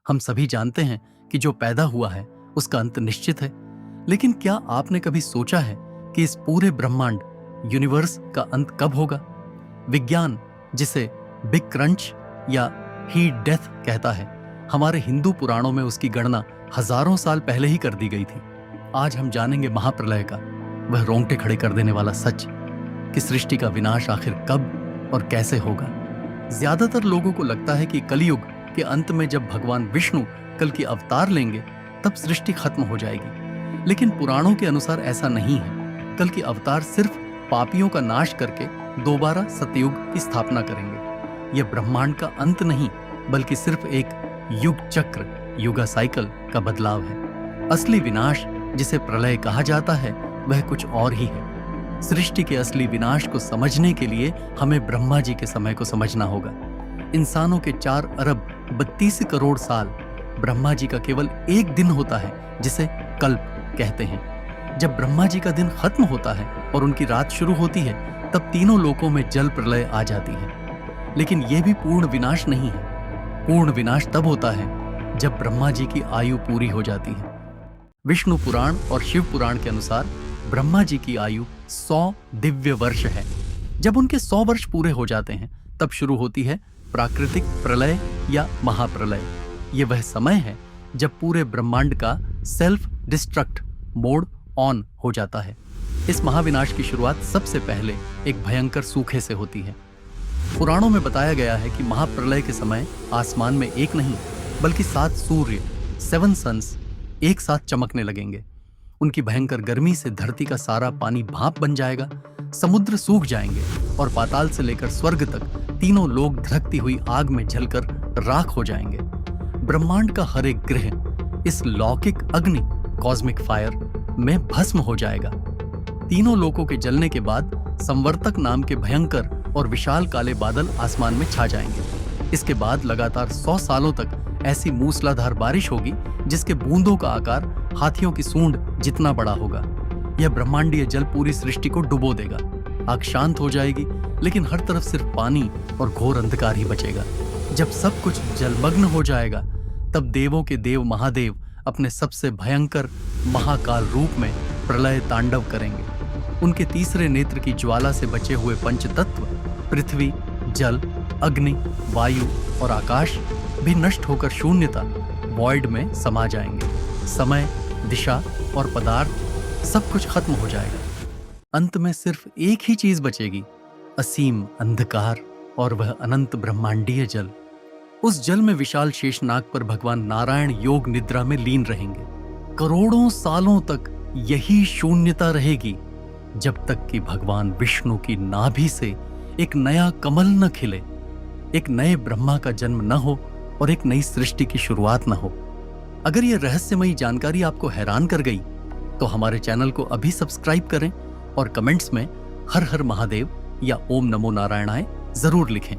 हम सभी जानते हैं कि जो पैदा हुआ है उसका अंत निश्चित है, लेकिन क्या आपने कभी सोचा है कि इस पूरे ब्रह्मांड यूनिवर्स का अंत कब होगा? विज्ञान, जिसे बिग क्रंच या हीट डेथ कहता है, हमारे हिंदू पुराणों में उसकी गणना हजारों साल पहले ही कर दी गई थी। आज हम जानेंगे महाप्रलय का वह रोंगटे खड़े कर देने वाला सच कि सृष्टि का विनाश आखिर कब और कैसे होगा। ज्यादातर लोगों को लगता है कि कलयुग के अंत में जब भगवान विष्णु कल की अवतार लेंगे तब सृष्टि खत्म हो जाएगी, लेकिन पुराणों के अनुसार ऐसा नहीं है। कल की अवतार सिर्फ पापियों का नाश करके दोबारा सतयुग की स्थापना करेंगे। यह ब्रह्मांड का अंत नहीं, बल्कि सिर्फ एक युग चक्र, युगा साइकिल का बदलाव है। असली विनाश, जिसे प्रलय कहा जाता है, वह कुछ और ही है। सृष्टि के असली विनाश को समझने के लिए हमें ब्रह्मा जी के समय को समझना होगा। इंसानों के 4 अरब 32 करोड़ साल, ब्रह्मा जी का केवल एक दिन होता है जिसे कल्प कहते हैं। जब ब्रह्मा जी का दिन खत्म होता है और उनकी रात शुरू होती है, तब तीनों लोकों में जल प्रलय आ जाती है। लेकिन यह भी पूर्ण विनाश नहीं है। पूर्ण विनाश तब होता है जब ब्रह्मा जी की आयु पूरी हो जाती है। विष्णु पुराण और शिव पुराण के अनुसार ब्रह्मा जी की आयु 100 दिव्य वर्ष है। जब उनके 100 वर्ष पूरे हो जाते हैं, तब शुरू होती है प्राकृतिक प्रलय या महाप्रलय। यह वह समय है जब पूरे ब्रह्मांड का सेल्फ डिस्ट्रक्ट मोड ऑन हो जाता है। इस महाविनाश की शुरुआत सबसे पहले एक भयंकर सूखे से होती है। पुराणों में बताया गया है कि महाप्रलय के समय आसमान में एक नहीं, बल्कि 7 सूर्य, 7 सन्स एक साथ चमकने लगेंगे। उनकी भयंकर गर्मी से धरती का सारा पानी भाप बन जाएगा, समुद्र सूख जाएंगे और पाताल से लेकर स्वर्ग तक तीनों लोग धधकती हुई आग में जलकर राख हो जाएंगे। ब्रह्मांड का हर एक ग्रह इस लौकिक अग्नि, कॉस्मिक फायर, में भस्म हो जाएगा। तीनों लोकों के जलने के बाद संवर्तक नाम के भयंकर और विशाल काले बादल आसमान में छा जाएंगे। इसके बाद लगातार 100 सालों तक ऐसी मूसलाधार बारिश होगी जिसके बूंदों का आकार हाथियों की सूंड जितना बड़ा होगा। यह ब्रह्मांडीय जल पूरी सृष्टि को डुबो देगा। आग शांत हो जाएगी, लेकिन हर तरफ सिर्फ पानी और घोर अंधकार ही बचेगा। जब सब कुछ जलमग्न हो जाएगा, तब देवों के देव महादेव अपने सबसे भयंकर महाकाल रूप में प्रलय तांडव करेंगे। उनके तीसरे नेत्र की ज्वाला से बचे हुए पंचतत्व पृथ्वी, जल, अग्नि, वायु और आकाश भी नष्ट होकर शून्यता, वॉइड में समा जाएंगे। समय, दिशा और पदार्थ सब कुछ खत्म हो जाएगा। अंत में सिर्फ एक ही चीज बचेगी, असीम अंधकार और वह अनंत ब्रह्मांडीय जल। उस जल में विशाल शेषनाग पर भगवान नारायण योग निद्रा में लीन रहेंगे। करोड़ों सालों तक यही शून्यता रहेगी, जब तक कि भगवान विष्णु की नाभि से एक नया कमल न खिले, एक नए ब्रह्मा का जन्म न हो और एक नई सृष्टि की शुरुआत न हो। अगर यह रहस्यमयी जानकारी आपको हैरान कर गई, तो हमारे चैनल को अभी सब्सक्राइब करें और कमेंट्स में हर हर महादेव या ओम नमो नारायणाय जरूर लिखें।